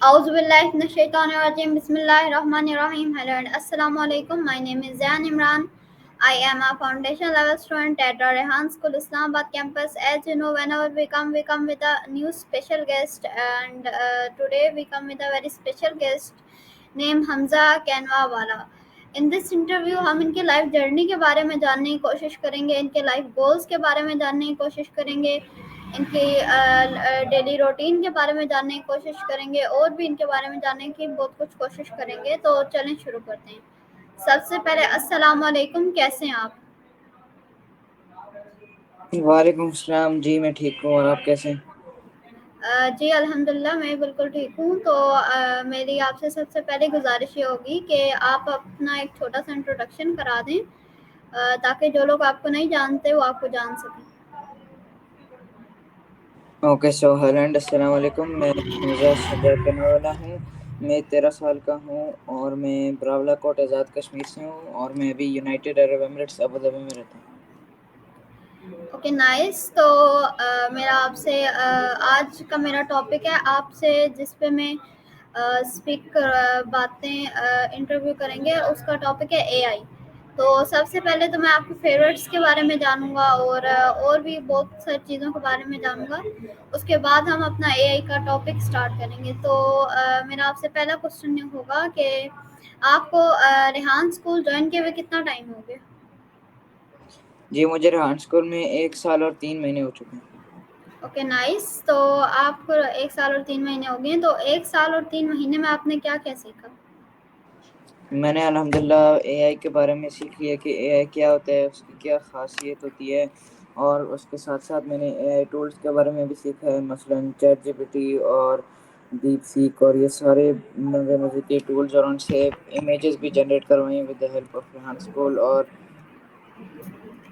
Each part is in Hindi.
Auzubillahiminash-shaytanir-rajim. Bismillahir-rahmanir-rahim. Hello and assalamu alaikum. My name is Zain Imran. I am a foundation level student at the Rehan School Islamabad campus. As you know, whenever we come with a new special guest, and today we come with a very special guest named Hamza Kanwawala. In this interview हम इनके लाइफ जर्नी के बारे में जानने की कोशिश करेंगे, इनके लाइफ गोल्स के बारे में जानने की कोशिश करेंगे, इनकी डेली रूटीन के बारे में जानने की कोशिश करेंगे और भी इनके बारे में जानने की बहुत कुछ कोशिश करेंगे। तो चलें शुरू करते हैं। सबसे पहले अस्सलाम वालेकुम, कैसे हैं आप? वालेकुम सलाम जी, मैं ठीक हूँ। और आप कैसे हैं? जी अल्हम्दुलिल्लाह, मैं बिल्कुल ठीक हूँ। तो मेरी आपसे सबसे पहले गुजारिश ये होगी कि आप अपना एक छोटा सा इंट्रोडक्शन करा दें, ताकि जो लोग आपको नहीं जानते वो आपको जान सकें। ओके, सो हेलो एंड अस्सलाम वालेकुम। मैं हमजा सदर कनावाला हूँ। मैं 13 साल का हूँ और मैं ब्रावलाकोट आज़ाद कश्मीर से हूँ और मैं अभी United Arab Emirates Abu Dhabi में रहता हूँ। Okay nice. तो मेरा आपसे आज का मेरा टॉपिक है आपसे जिस पे मैं बातें इंटरव्यू करेंगे, उसका टॉपिक है एआई। तो सबसे पहले तो मैं आपके फेवरेट्स के बारे में जानूंगा और भी बहुत सारी चीज़ों के बारे में जानूंगा। उसके बाद हम अपना एआई का टॉपिक स्टार्ट करेंगे। तो मेरा आपसे पहला क्वेश्चन ये होगा कि आपको रेहान स्कूल ज्वाइन किए हुए कितना टाइम हो गया? जी, मुझे रेहान स्कूल में 1 साल और 3 महीने हो चुके हैं। Okay nice. तो आपको 1 साल और 3 महीने हो गए, तो 1 साल और 3 महीने में आपने क्या-क्या सीखा? मैंने अल्हम्दुलिल्लाह एआई के बारे में सीख लिया कि एआई क्या होता है, उसकी क्या खासियत होती है, और उसके साथ साथ मैंने एआई टूल्स के बारे में भी सीखा है, मसलन चैट जीपीटी और डीप सीक और ये सारे नए मज़े के टूल्स, और उनसे इमेजेस भी जनरेट करवाई with the help of Rehan school. और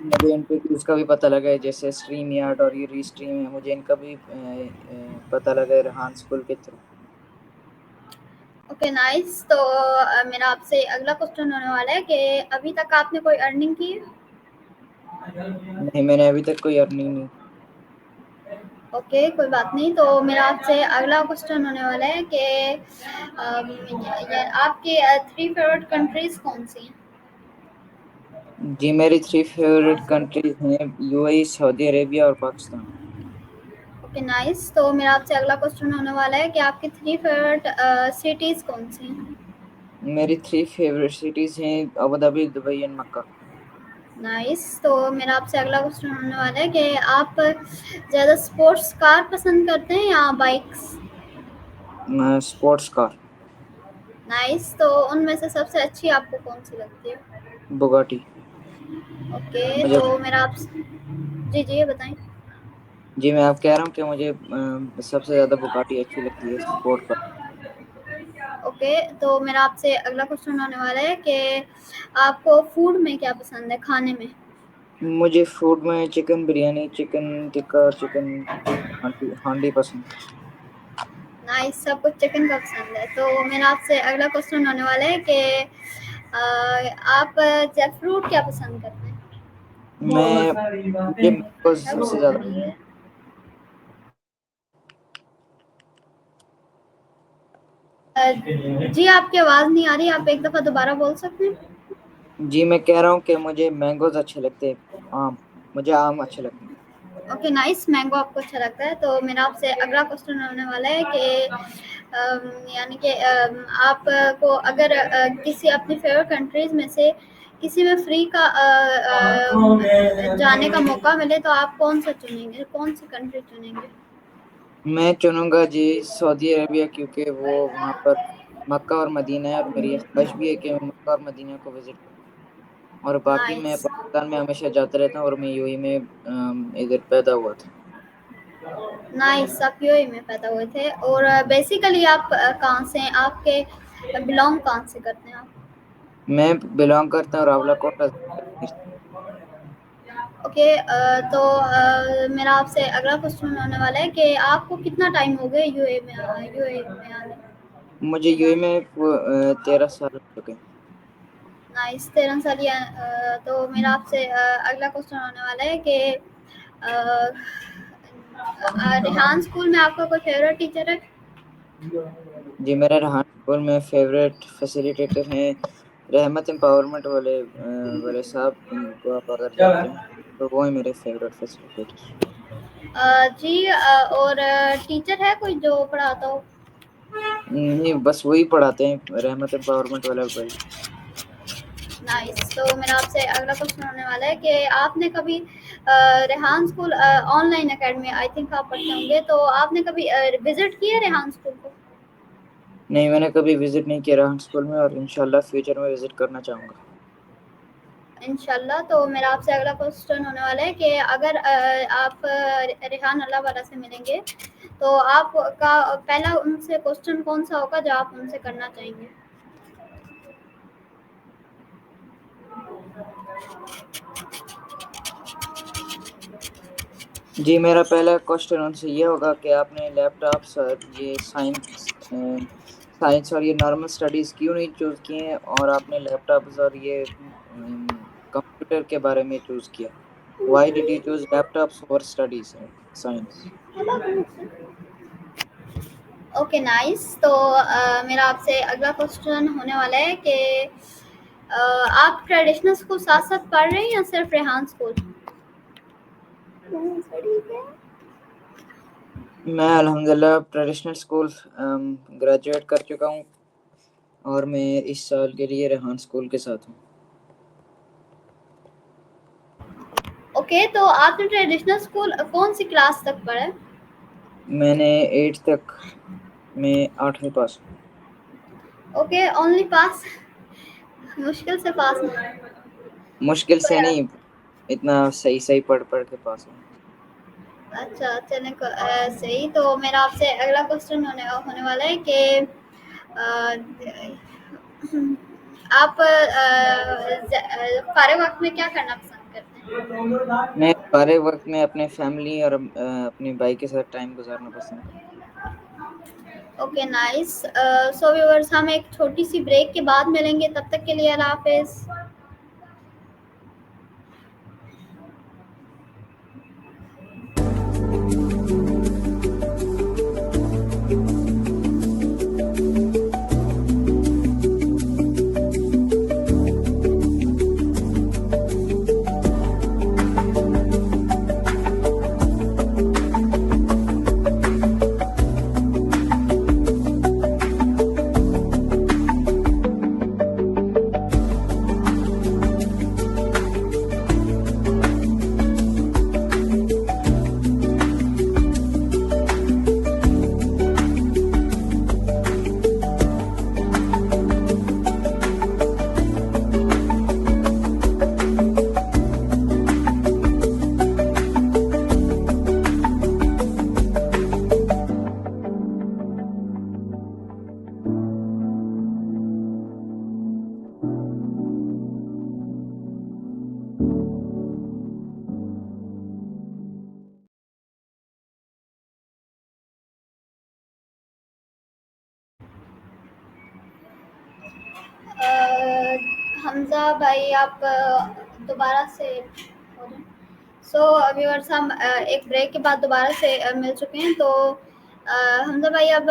मुझे इन पे टूल्स का भी पता लगा है, जैसे स्ट्रीम यार्ड और ये रीस्ट्रीम है, मुझे इनका भी पता लगा है रेहान स्कूल के थ्रू। Okay nice. तो मेरा आपसे अगला क्वेश्चन होने वाला है कि अभी तक आपने कोई अर्निंग की है? नहीं, मैंने अभी तक कोई अर्निंग नहीं। ओके, कोई बात नहीं। तो मेरा आपसे अगला क्वेश्चन होने वाला है कि आपके 3 फेवरेट कंट्रीज़ कौन-सी हैं? जी, मेरी 3 फेवरेट कंट्रीज हैं यूएई, सऊदी अरेबिया और पाकिस्तान। Okay nice. तो मेरा आपसे अगला क्वेश्चन होने वाला है कि आपकी 3 फेवरेट सिटीज़ कौन-सी हैं? मेरी 3 फेवरेट सिटीज हैं Abu Dhabi, Dubai and Mecca. Nice. तो मेरा आपसे अगला क्वेश्चन होने वाला है कि आप ज़्यादा स्पोर्ट्स कार पसंद करते हैं या बाइक्स? Sports car. नाइस। तो उनमें से सबसे अच्छी आपको कौन-सी लगती है? बुगाटी। ओके, मुझे तो मेरा आपसे जी, जी, बताएँ। जी, मैं आप कह रहा हूँ कि मुझे सबसे ज़्यादा बुगाटी अच्छी लगती है स्पोर्ट कार। ओके, तो मेरा आपसे अगला क्वेश्चन होने वाला है कि आपको फूड में क्या पसंद है, खाने में? मुझे फूड में चिकन बिरयानी, चिकन टिक्का और चिकन हांडी हांडी पसंद है। नाइस, सब कुछ चिकन का पसंद है। तो मेरा आपसे अगला क्वेश्चन होने वाला है कि आप जैकफ्रूट क्या पसंद करते हैं? मुझे मैंगो सबसे ज़्यादा। जी, आपकी आवाज़ नहीं आ रही, आप एक दफ़ा दोबारा बोल सकते हैं? जी, मैं कह रहा हूँ कि मुझे मैंगोज अच्छे लगते हैं। आम मुझे आम अच्छे लगते हैं। ओके नाइस, मैंगो आपको अच्छा लगता है। तो मेरा आपसे अगला क्वेश्चन होने वाला है कि यानी कि आपको अगर किसी अपनी फेवरेट कंट्रीज़ में से किसी में फ्री का जाने का मौका मिले तो आप कौन-सा चुनेंगे? कौन-सी कंट्री चुनेंगे? मैं चुनूंगा जी सऊदी अरेबिया, क्योंकि वो वहाँ पर मक्का और मदीना है, और मेरी ये ख्वाहिश भी है कि मैं मक्का और मदीना को विजिट करूँ। और बाकी मैं नाइस, पाकिस्तान में हमेशा जाता रहता हूँ, और मैं यूएई में इधर पैदा हुआ था। नाइस, आप यूएई में पैदा हुए थे और बेसिकली आप कहाँ से हैं? आपके बिलॉन्ग कहाँ से करते हैं आप? मैं बिलोंग करता हूँ रावलाकोट कश्मीर से। ओके, तो मेरा आपसे अगला क्वेश्चन होने वाला है कि आपको कितना टाइम हो गया यूएई में आने मुझे के यूएई बाद? में 13 साल हो चुके हैं। नाइस, 13 साल या तो मेरा आपसे अगला क्वेश्चन होने वाला है कि रेहान स्कूल में आपका कोई फेवरेट टीचर है? जी, मेरे रेहान स्कूल में फेवरेट फैसिलिटेटर हैं रहमत एम्पावरमेंट वाले साहब, उनको आप अगर जानते हैं तो वो है मेरे फेवरेट फैसिलिटेटर। जी, और टीचर है कोई जो पढ़ाता हो? नहीं, बस वही पढ़ाते हैं, रहमत एम्पावरमेंट वाला भाई। नाइस। तो मेरा आपसे अगला क्वेश्चन होने वाला है कि आपने कभी Rehan school online academy I think आप पढ़ते होंगे, तो आपने कभी विजिट किया है रेहान स्कूल को? नहीं, मैंने कभी विजिट नहीं किया रेहान स्कूल में, और इंशाल्लाह फ्यूचर में विजिट करना चाहूँगा। इंशाल्लाह। तो मेरा आपसे अगला क्वेश्चन होने वाला है कि अगर आप रेहान अल्लाह वाला से मिलेंगे तो आपका पहला उनसे क्वेश्चन कौन सा होगा जो आप उनसे करना चाहेंगे? जी, मेरा पहला क्वेश्चन उनसे ये होगा कि आपने लैपटॉप्स और ये साइंस और ये नॉर्मल स्टडीज़ क्यों नहीं चूज़ किए हैं, और आपने लैपटॉप्स और ये कंप्यूटर के बारे में चूज़ किया। Why did you choose laptops for studies science? Okay, nice. तो मेरा आपसे अगला क्वेश्चन होने वाला है कि आप ट्रेडिशनल स्कूल साथ साथ पढ़ रहे हैं या सिर्फ रेहान स्कूल? मैं अल्हम्दुलिल्लाह ट्रेडिशनल स्कूल ग्रेजुएट कर चुका हूँ, और मैं इस साल के लिए रेहान स्कूल के साथ हूँ। ओके, तो आपने ट्रेडिशनल स्कूल कौन सी क्लास तक पढ़ा है? मैंने 8 तक में 8वीं पास। ओके, ओनली पास? मुश्किल से पास नहीं? मुश्किल से कोई नहीं, इतना सही सही पढ़ पढ़ के पास हूँ। अच्छा, चलें सही। तो मेरा आपसे अगला क्वेश्चन होने होने वाला है कि आप फारग वक्त में क्या करना पसंद करते हैं? मैं सारे वक्त में अपने फैमिली और अपने भाई के साथ टाइम गुजारना पसंद करता ओके, नाइस। सो व्यूअर्स, हम एक छोटी सी ब्रेक के बाद मिलेंगे, तब तक के लिए अल्लाह हाफिज़। हमजा भाई, आप दोबारा से हो जाएं। सो व्यूअर्स, हम एक ब्रेक के बाद दोबारा से मिल चुके हैं। तो हमजा भाई, अब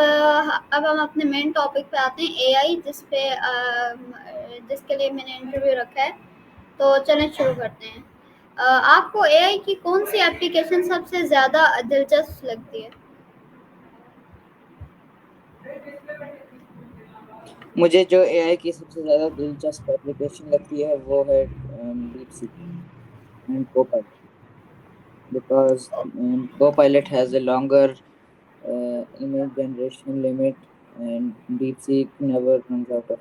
हम अपने मेन टॉपिक पे आते हैं, एआई, जिसके लिए मैंने इंटरव्यू रखा है। तो चलें शुरू करते हैं। आपको एआई की कौन सी एप्लीकेशन सबसे ज़्यादा दिलचस्प लगती है? हूँ। मुझे जो एआई की सबसे ज़्यादा दिलचस्प एप्लीकेशन लगती है वो है deep seek and Copilot, because Copilot has a longer image generation limit, and deep seek never runs out of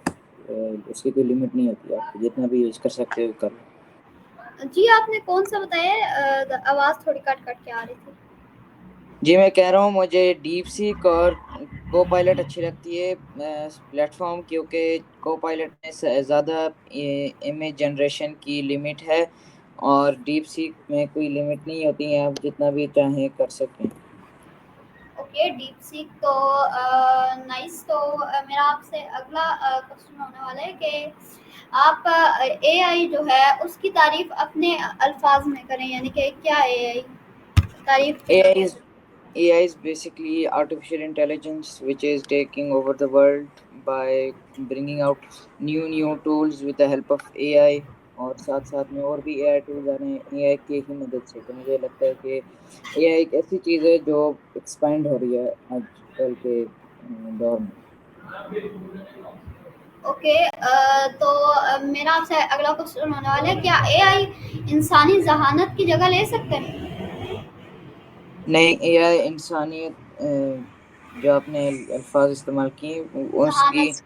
उसकी कोई लिमिट नहीं होती, आप जितना भी यूज़ कर सकते हो कर लो। जी, आपने कौन सा बताया है? आवाज़ थोड़ी कट कट के आ रही थी। जी, मैं कह रहा हूँ मुझे डीप सीक और को पायलट अच्छी लगती है प्लेटफॉर्म, क्योंकि को पायलट में ज़्यादा इमेज जनरेशन की लिमिट है, और डीप सीक में कोई लिमिट नहीं होती है, आप जितना भी चाहें कर सकते हैं। ओके, डीप सीक तो नाइस। तो मेरा आपसे अगला क्वेश्चन होने वाला है कि आप एआई जो है उसकी तारीफ अपने अल्फाज में करें, यानी कि क्या एआई तारीफ एआई कैसे इज करें? AI is basically artificial intelligence which is taking over the world by bringing out new tools with the help of AI। और साथ साथ में और भी AI टूल्स आ रहे हैं AI की ही मदद से। तो मुझे लगता है कि AI एक ऐसी चीज़ है जो एक्सपेंड हो रही है आजकल के दौर में। ओके, तो मेरा आपसे अगला क्वेश्चन होने वाला है, क्या एआई इंसानी जहानत की जगह ले सकते हैं? नहीं, AI इंसानियत जो आपने अल्फाज इस्तेमाल किए उसकी, जहानत।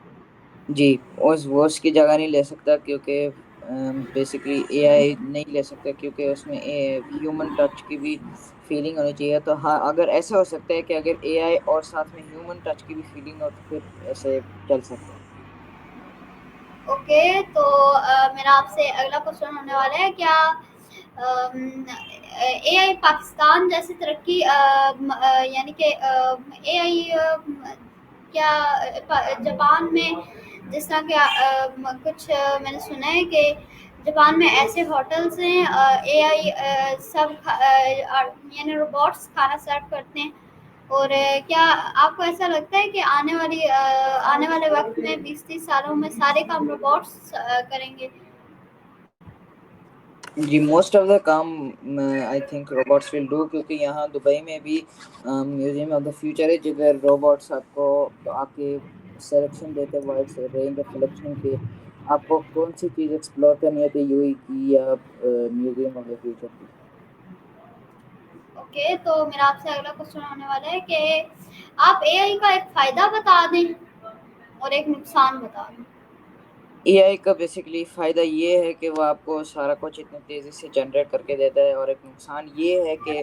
जी, वो उसकी जगह नहीं ले सकता क्योंकि बेसिकली एआई नहीं ले सकता क्योंकि उसमें ह्यूमन टच की भी फीलिंग होनी चाहिए। तो हाँ, अगर ऐसा हो सकता है कि अगर एआई और साथ में ह्यूमन टच की भी फीलिंग हो तो फिर ऐसे चल सकता है। ओके, तो मेरा आपसे अगला क्वेश्चन होने वाला है, क्या एआई पाकिस्तान जैसी तरक्की यानी कि एआई क्या जापान में जिस तरह के कुछ मैंने सुना है कि जापान में ऐसे होटल्स हैं एआई सब यानी रोबोट्स खाना सर्व करते हैं। और क्या आपको ऐसा लगता है कि आने वाले वक्त में 20-30 सालों में सारे काम रोबोट्स करेंगे? जी, मोस्ट ऑफ द काम I think robots will do क्योंकि यहाँ दुबई में भी म्यूजियम ऑफ द फ्यूचर है जिधर रोबोट्स आपको आके सिलेक्शन देते हैं, वाइड रेंज ऑफ सिलेक्शन के आपको कौन सी चीज़ एक्सप्लोर करनी है तो यूई की या म्यूजियम ऑफ द फ्यूचर की। ओके, तो मेरा आपसे अगला क्वेश्चन होने वाला है कि आप एआई का एक फायदा बता दें और एक नुकसान बता दें। एआई का बेसिकली फ़ायदा ये है कि वो आपको सारा कुछ इतनी तेज़ी से जनरेट करके देता है और एक नुकसान ये है कि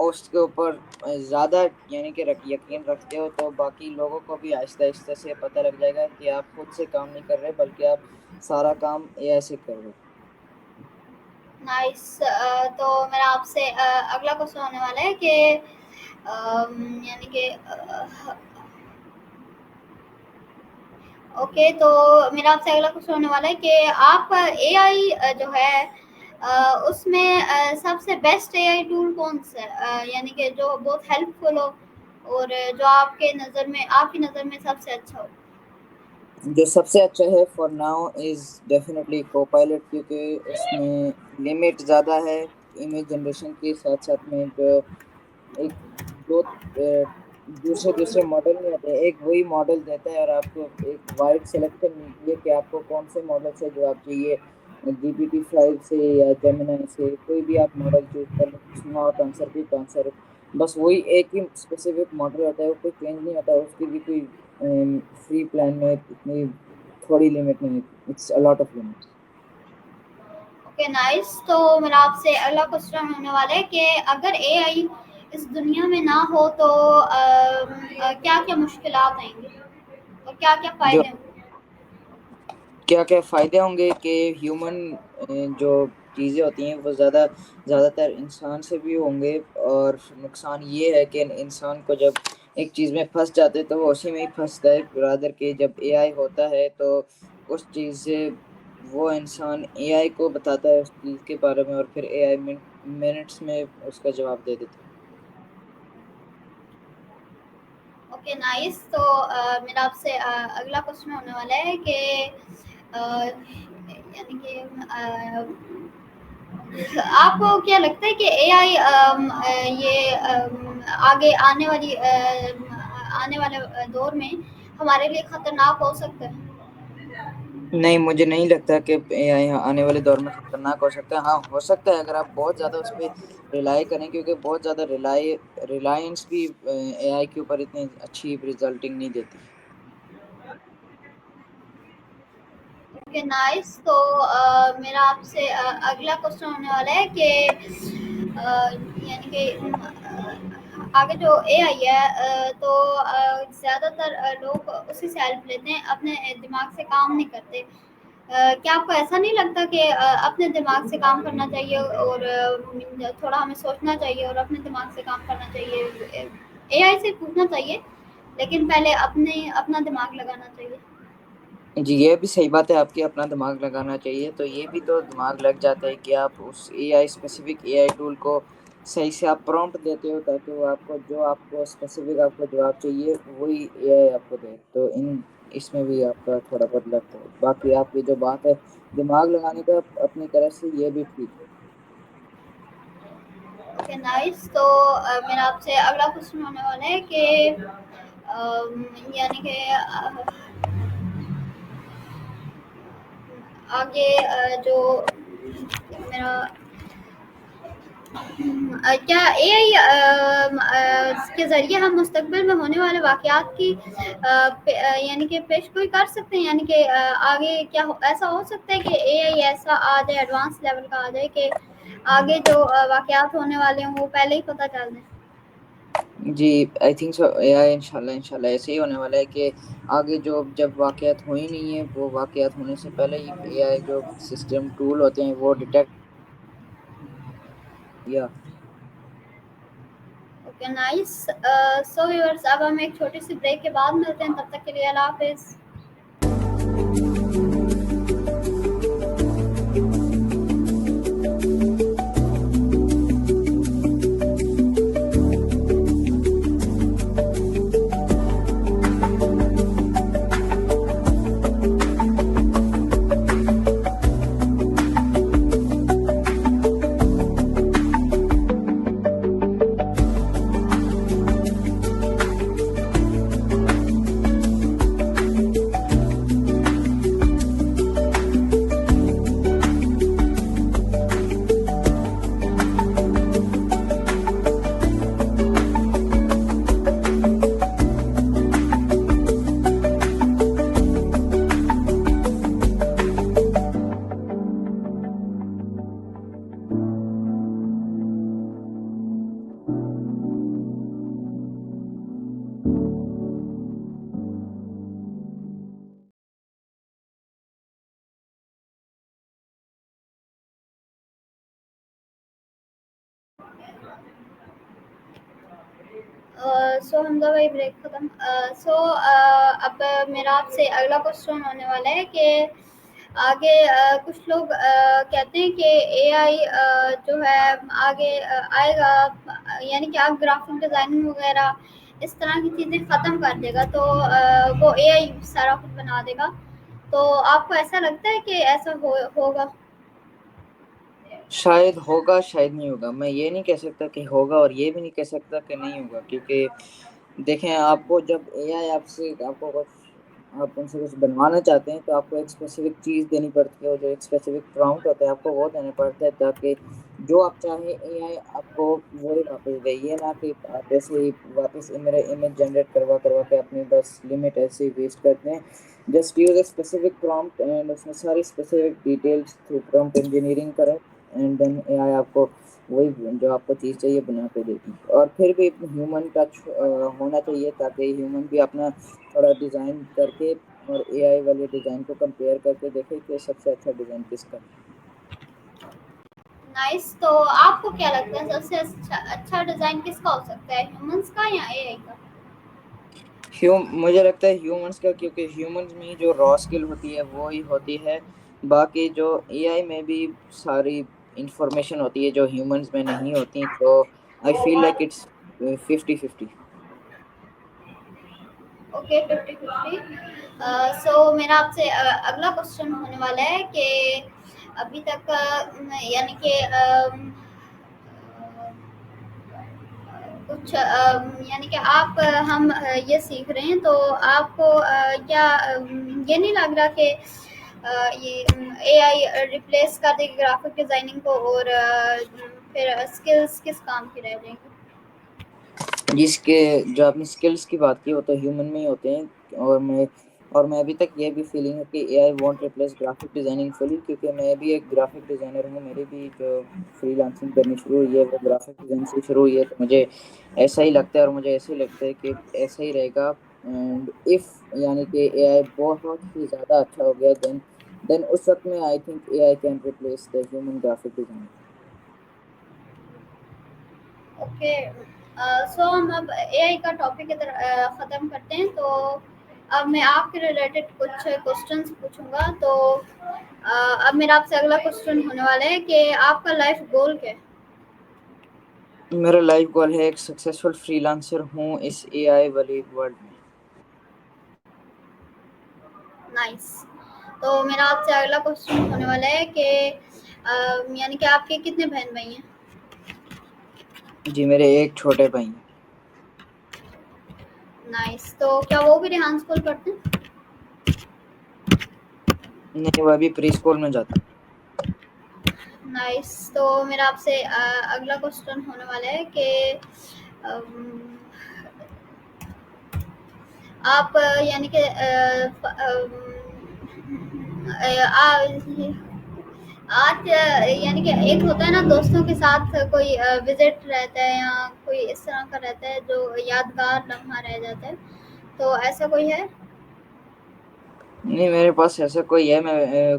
उसके ऊपर ज़्यादा यानी कि यकीन रखते हो तो बाकी लोगों को भी आहिस्ता आहिस्ता से पता लग जाएगा कि आप खुद से काम नहीं कर रहे बल्कि आप सारा काम एआई से कर रहे हो। नाइस। तो मेरा आपसे अगला क्वेश्चन होने वाला है कि यानी कि ओके, तो मेरा आपसे अगला क्वेश्चन होने वाला है कि आप एआई जो है उसमें सबसे बेस्ट एआई टूल कौन सा है, यानी कि जो बहुत हेल्पफुल हो और जो आपकी नज़र में सबसे अच्छा हो? जो सबसे अच्छा है for now is definitely Copilot क्योंकि उसमें लिमिट ज़्यादा है इमेज जनरेशन के साथ साथ में जो एक दो दूसरे दूसरे मॉडल नहीं होते, एक वही मॉडल देता है और आपको एक वाइड सिलेक्शन मिलती है कि आपको कौन से मॉडल से जवाब चाहिए। GPT-5 से या जेमिनाई से कोई भी आप मॉडल चूज कर लो, नॉट आंसर क्विक आंसर, बस वही एक ही स्पेसिफिक मॉडल होता है, वो कोई चेंज नहीं होता। उसकी भी कोई फ्री प्लान में इतनी थोड़ी लिमिट नहीं है, it's a lot of limits. Okay, nice. तो मेरा आपसे अगला क्वेश्चन होने वाला है कि अगर एआई इस दुनिया में ना हो तो क्या क्या मुश्किलात आएंगी और क्या क्या जो फायदे होंगे? क्या क्या फायदे होंगे कि ह्यूमन जो चीज़ें होती हैं वो ज़्यादातर इंसान से भी होंगे। और नुकसान ये है कि इंसान को जब एक चीज़ में फंस जाते हैं तो वो उसी में ही फंसता है। रादर के जब एआई होता है तो उस चीज़ से वो इंसान एआई को बताता है उस चीज़ के बारे में और फिर एआई मिनट्स में उसका जवाब दे देता है। Okay, nice. तो मेरा आपसे अगला क्वेश्चन होने वाला है कि यानी कि आपको क्या लगता है कि एआई ये आगे आने वाले दौर में हमारे लिए खतरनाक हो सकता है? नहीं, मुझे नहीं लगता कि एआई आने वाले दौर में खतरनाक हो सकता है। हाँ, हो सकता है अगर आप बहुत ज़्यादा उस पे रिलाई करें क्योंकि बहुत ज़्यादा रिलायंस भी एआई के ऊपर इतनी अच्छी रिजल्टिंग नहीं देती। Okay, nice. तो मेरा आपसे अगला क्वेश्चन होने वाला है कि यानी कि आगे जो एआई है तो ज़्यादातर लोग उसी से हेल्प लेते हैं, अपने दिमाग से काम नहीं करते। क्या आपको ऐसा नहीं लगता कि अपने दिमाग से काम करना चाहिए और थोड़ा हमें सोचना चाहिए और अपने दिमाग से काम करना चाहिए? एआई से पूछना चाहिए, लेकिन पहले अपना दिमाग लगाना चाहिए। जी, ये भी सही बात है आपकी, अपना दिमाग लगाना चाहिए। तो ये भी तो दिमाग लग जाता है कि आप उस एआई स्पेसिफिक एआई टूल को सही से आप प्रॉम्प्ट देते हो ताकि वो आपको जो आपको स्पेसिफिक आपको जवाब चाहिए वही एआई आपको दे, तो इन इसमें भी आपका थोड़ा बहुत लगता है। बाकी आपकी जो बात है दिमाग लगाने का अपनी तरफ से, ये भी ठीक है। Okay nice. तो मेरा आपसे अगला क्वेश्चन होने वाला है कि यानी कि आगे जो मेरा क्या एआई के ज़रिए हम मुस्तकबिल में होने वाले वाक़यात की यानी कि पेशगोई कर सकते हैं, यानी कि आगे क्या ऐसा हो सकता है कि एआई ऐसा आ जाए, एडवांस लेवल का आ जाए कि आगे जो वाक़यात होने वाले हैं वो पहले ही पता चल जाए। जी, आई थिंक सो एआई इंशाल्लाह इंशाल्लाह ऐसे ही होने वाला है कि आगे जो जब वाक़यात हो ही नहीं है, वो वाक़यात होने से पहले ही एआई जो सिस्टम टूल होते हैं वो डिटेक्ट या ओके नाइस। सो व्यूअर्स, अब हम एक छोटी सी ब्रेक के बाद मिलते हैं, तब तक के लिए अल्लाह हाफिज़। सो हमजा भाई ब्रेक ख़त्म। सो अब मेरा आपसे अगला क्वेश्चन होने वाला है कि आगे कुछ लोग कहते हैं कि एआई जो है आगे आएगा, यानी कि आप ग्राफिक डिज़ाइनिंग वगैरह इस तरह की चीज़ें ख़त्म कर देगा, तो वो एआई सारा कुछ बना देगा। तो आपको ऐसा लगता है कि ऐसा होगा? शायद होगा शायद नहीं होगा। मैं ये नहीं कह सकता कि होगा और ये भी नहीं कह सकता कि नहीं होगा, क्योंकि देखें, आपको जब एआई आपसे आपको कुछ आप उनसे कुछ बनवाना चाहते हैं तो आपको एक स्पेसिफिक चीज़ देनी पड़ती है, और जो एक स्पेसिफिक प्रॉम्प्ट होता है आपको वो देना पड़ता है, ताकि जो आप चाहें एआई आपको वही वापस दे। ये ना कि आप ऐसे ही वापस मेरे इमेज जनरेट करवा करवा के अपनी बस लिमिट ऐसे ही वेस्ट करते हैं। Just use a specific prompt and उसमें सारी specific details through prompt engineering करें, एंड देन एआई आपको वही जो आपको चीज़ चाहिए बना के देगी। और फिर भी ह्यूमन टच होना चाहिए, ताकि ह्यूमन भी अपना थोड़ा डिज़ाइन करके और एआई वाले डिज़ाइन को कंपेयर करके देखे कि सबसे अच्छा डिज़ाइन किसका है। नाइस। तो आपको क्या लगता है सबसे अच्छा डिज़ाइन किसका हो सकता है, ह्यूमंस का या एआई का? मुझे लगता है ह्यूमंस का, क्योंकि ह्यूमंस में जो रॉ स्किल होती है वो ही होती है। बाकी जो एआई में भी सारी इंफॉर्मेशन होती है जो ह्यूमंस में नहीं होती, तो I feel like it's 50-50। Okay, 50-50। सो मेरा आपसे अगला क्वेश्चन होने वाला है कि अभी तक यानी कि कुछ यानी कि आप हम ये सीख रहे हैं, तो आपको क्या ये नहीं लग रहा कि ये एआई रिप्लेस कर देगी ग्राफिक डिज़ाइनिंग को, और फिर स्किल्स किस काम की रह जाएंगी? जिसके जो आपने स्किल्स की बात की वो तो ह्यूमन में ही होते हैं, और मैं अभी तक ये भी फीलिंग है कि AI want replace graphic designing fully, क्योंकि मैं भी एक ग्राफिक डिजाइनर हूँ। मेरी भी जो फ्रीलांसिंग करनी शुरू हुई है वो ग्राफिक डिजाइन से शुरू हुई है, तो मुझे ऐसा ही लगता है, और मुझे ऐसे ही लगता है कि ऐसा ही रहेगा। एंड इफ यानी कि एआई बहुत ही ज़्यादा अच्छा हो गया, देन उस वक्त में I think AI can replace the human graphic designer. Okay. So हम अब एआई का टॉपिक इधर ख़त्म करते हैं। तो अब मैं आपके रिलेटेड कुछ क्वेश्चंस पूछूंगा। तो अब मेरा आपसे अगला क्वेश्चन होने वाला है कि आपका लाइफ गोल क्या है? मेरा लाइफ गोल है एक सक्सेसफुल फ्रीलांसर हूँ इस एआई वाली वर्ल्ड में। नाइस। तो मेरा आपसे अगला क्वेश्चन होने वाला है कि यानी कि आपके कितने बहन भाई हैं? जी, मेरे एक छोटे भाई हैं। नाइस। तो क्या वो भी रेहान स्कूल पढ़ते हैं? नहीं, वो अभी प्री स्कूल में जाता है। नाइस। तो मेरा आपसे अगला क्वेश्चन होने वाला है कि अम, आप यानी कि आज यानी कि एक होता है ना दोस्तों के साथ कोई विजिट रहता है या कोई इस तरह का रहता है जो यादगार लम्हा रह जाता है, तो ऐसा कोई है? नहीं, मेरे पास ऐसा कोई है,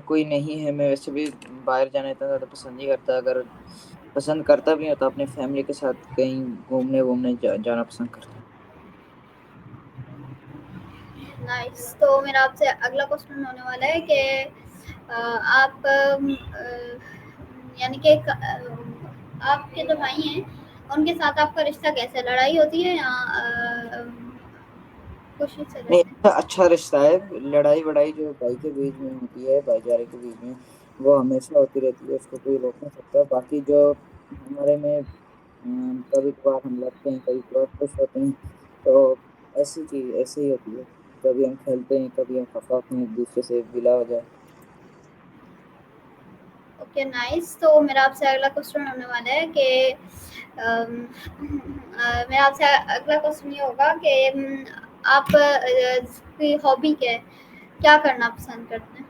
कोई नहीं है। मैं वैसे भी बाहर जाना इतना ज़्यादा पसंद नहीं करता। अगर पसंद करता भी हूँ तो अपने फैमिली के साथ कहीं घूमने वूमने जाना पसंद करता हूँ। नाइस। तो मेरा आपसे अगला क्वेश्चन होने वाला है कि आप यानी कि आपके जो भाई हैं उनके साथ आपका रिश्ता कैसा है? लड़ाई होती है या खुशी से नहीं, रहते हैं? अच्छा अच्छा रिश्ता है। लड़ाई वड़ाई जो भाई के बीच में होती है, भाईचारे के बीच में, वो हमेशा होती रहती है। उसको कोई रोक नहीं सकता। बाकी जो हमारे में कभी कभार हम लड़ते हैं, कभी कभार खुश होते हैं। तो ऐसी चीज ऐसे ही होती है। कभी हम खेलते हैं, कभी हम खफा होते हैं, एक दूसरे से गिला हो जाए। Okay, nice. तो मेरा आपसे अगला क्वेश्चन होने वाला है कि मेरा आपसे अगला क्वेश्चन ये होगा कि आप की हॉबी क्या है? क्या करना पसंद करते हैं?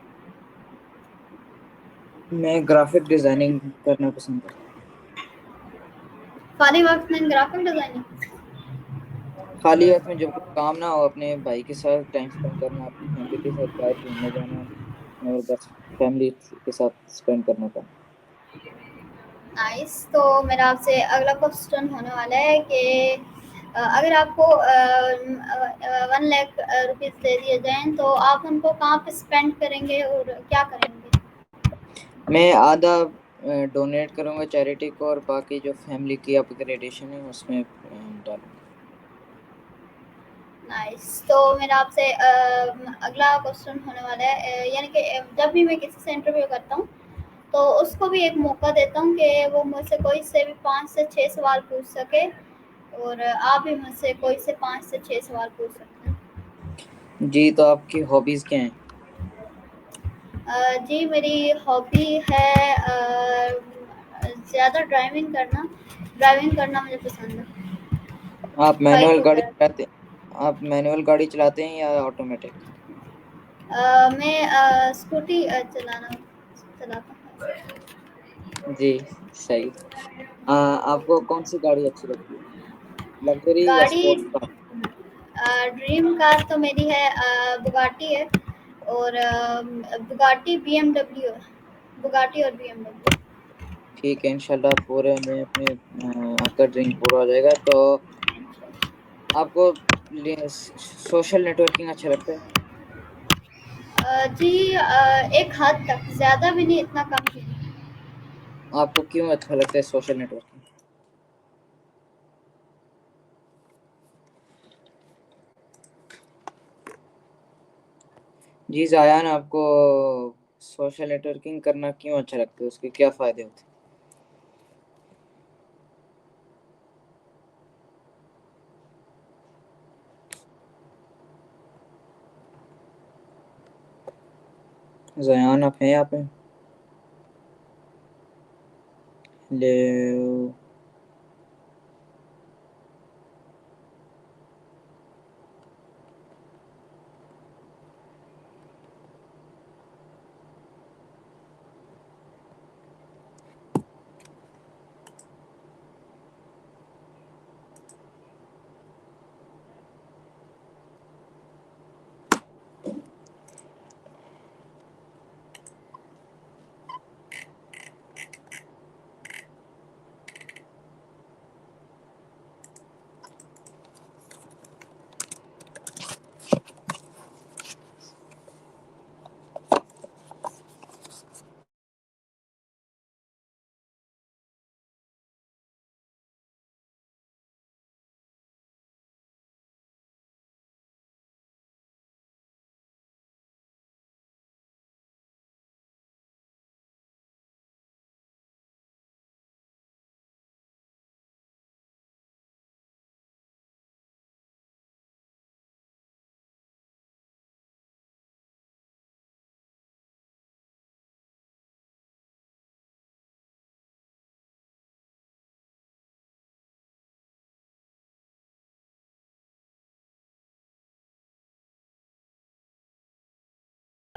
मैं ग्राफिक डिजाइनिंग करना पसंद करता खाली वक्त में ग्राफिक डिजाइनिंग? हूँ। खाली वक्त में जब कोई काम ना हो, अपने भाई के साथ टाइम स्पेंड करना, अपनी फैमिली के साथ बाहर घूमने जाना, और बस फैमिली के साथ स्पेंड करना था। नाइस। तो मेरा आपसे अगला क्वेश्चन होने वाला है कि अगर आपको 1 लाख रुपीज़ दे दिए जाएं तो आप उनको कहाँ पे स्पेंड करेंगे और क्या करेंगे? मैं आधा डोनेट करूंगा चैरिटी को, और बाकी जो फैमिली की अपग्रेडेशन है उसमें डालूंगा। नाइस। तो मेरा आपसे अगला क्वेश्चन होने वाला है यानी कि जब भी मैं किसी से इंटरव्यू करता हूँ तो उसको भी एक मौका देता हूँ कि वो मुझसे कोई से भी 5 से 6 सवाल पूछ सके, और आप भी मुझसे कोई से 5 से 6 सवाल पूछ सकते हैं। जी, तो आपकी हॉबीज क्या हैं? जी, मेरी हॉबी है ज़्यादा ड्राइविंग करना मुझे पसंद है। आप बाइक मैनुअल गाड़ी वगैरह। चलाते आप मैनुअल गाड़ी चलाते हैं या ऑटोमेटिक? मैं स्कूटी चलाता हूँ। जी, सही। आपको कौन सी गाड़ी अच्छी लगती है, लग्जरी या गाड़ी स्पोर्ट्स कार? ड्रीम कार तो मेरी है बुगाटी है, और बुगाटी बीएमडब्ल्यू है। बुगाटी और बीएमडब्ल्यू। ठीक है, इंशाल्लाह पूरे में अपने आपका ड्रीम पूरा हो जाएगा। तो आपको सोशल नेटवर्किंग अच्छा लगता है? जी, एक हद तक, ज़्यादा भी नहीं, इतना कम भी नहीं। आपको क्यों अच्छा लगता है सोशल नेटवर्किंग? जी जायान, आपको सोशल नेटवर्किंग करना क्यों अच्छा लगता है, उसके क्या फायदे होते हैं? जायान, आप हैं यहाँ पे? ले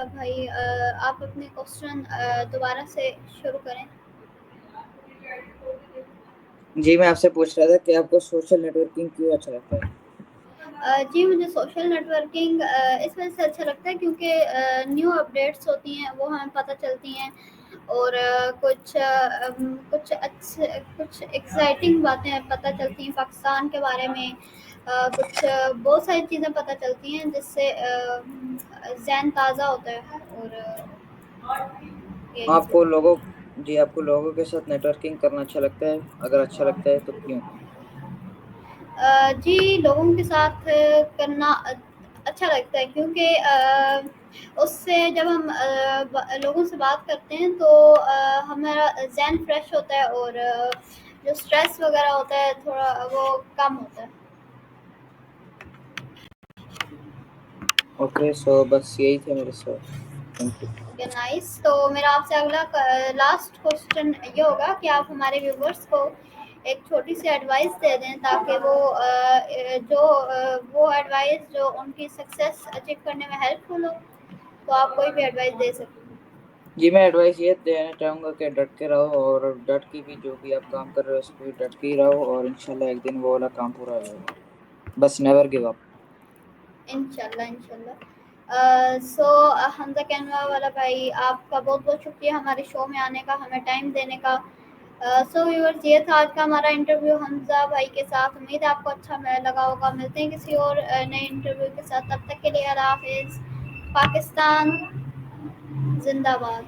भाई आप अपने क्वेश्चन दोबारा से शुरू करें। जी मैं आपसे पूछ रहा था कि आपको सोशल नेटवर्किंग क्यों अच्छा लगता है। जी मुझे सोशल नेटवर्किंग इस वजह से अच्छा लगता है क्योंकि न्यू अपडेट्स होती हैं वो हमें पता चलती हैं और कुछ एक्साइटिंग बातें पता चलती हैं पाकिस्तान के बारे में। बहुत सारी चीज़ें पता चलती हैं जिससे ज़हन ताज़ा होता है और यही आपको चीज़। लोगों जी आपको लोगों के साथ नेटवर्किंग करना अच्छा लगता है, अगर अच्छा लगता है तो क्यों। जी लोगों के साथ करना अच्छा लगता है क्योंकि उससे जब हम लोगों से बात करते हैं तो हमारा ज़हन फ्रेश होता है और जो स्ट्रेस वगैरह होता है थोड़ा वो कम होता है। ओके सो बस यही थे मेरे सवाल। Thank you. Okay nice. तो मेरा आपसे अगला लास्ट क्वेश्चन ये होगा कि आप हमारे व्यूवर्स को एक छोटी सी एडवाइस दे दें ताकि वो एडवाइस जो उनकी सक्सेस अचीव करने में हेल्पफुल हो। तो आप कोई भी एडवाइस दे सकते हैं। जी मैं एडवाइस ये देना चाहूँगा कि डट के रहो, और डट के भी जो भी आप काम कर रहे हो उस पर डट के ही रहो, और इंशाल्लाह एक दिन वो वाला काम पूरा हो जाएगा। बस नेवर गिव अप। इंशाल्लाह इंशाल्लाह। सो हमजा कैनवा वाला भाई आपका बहुत बहुत शुक्रिया हमारे शो में आने का, हमें टाइम देने का। सो व्यूअर्स ये था आज का हमारा इंटरव्यू हमजा भाई के साथ। उम्मीद है आपको अच्छा लगा होगा। मिलते हैं किसी और नए इंटरव्यू के साथ, तब तक के लिए अल्लाह हाफिज़। पाकिस्तान जिंदाबाद।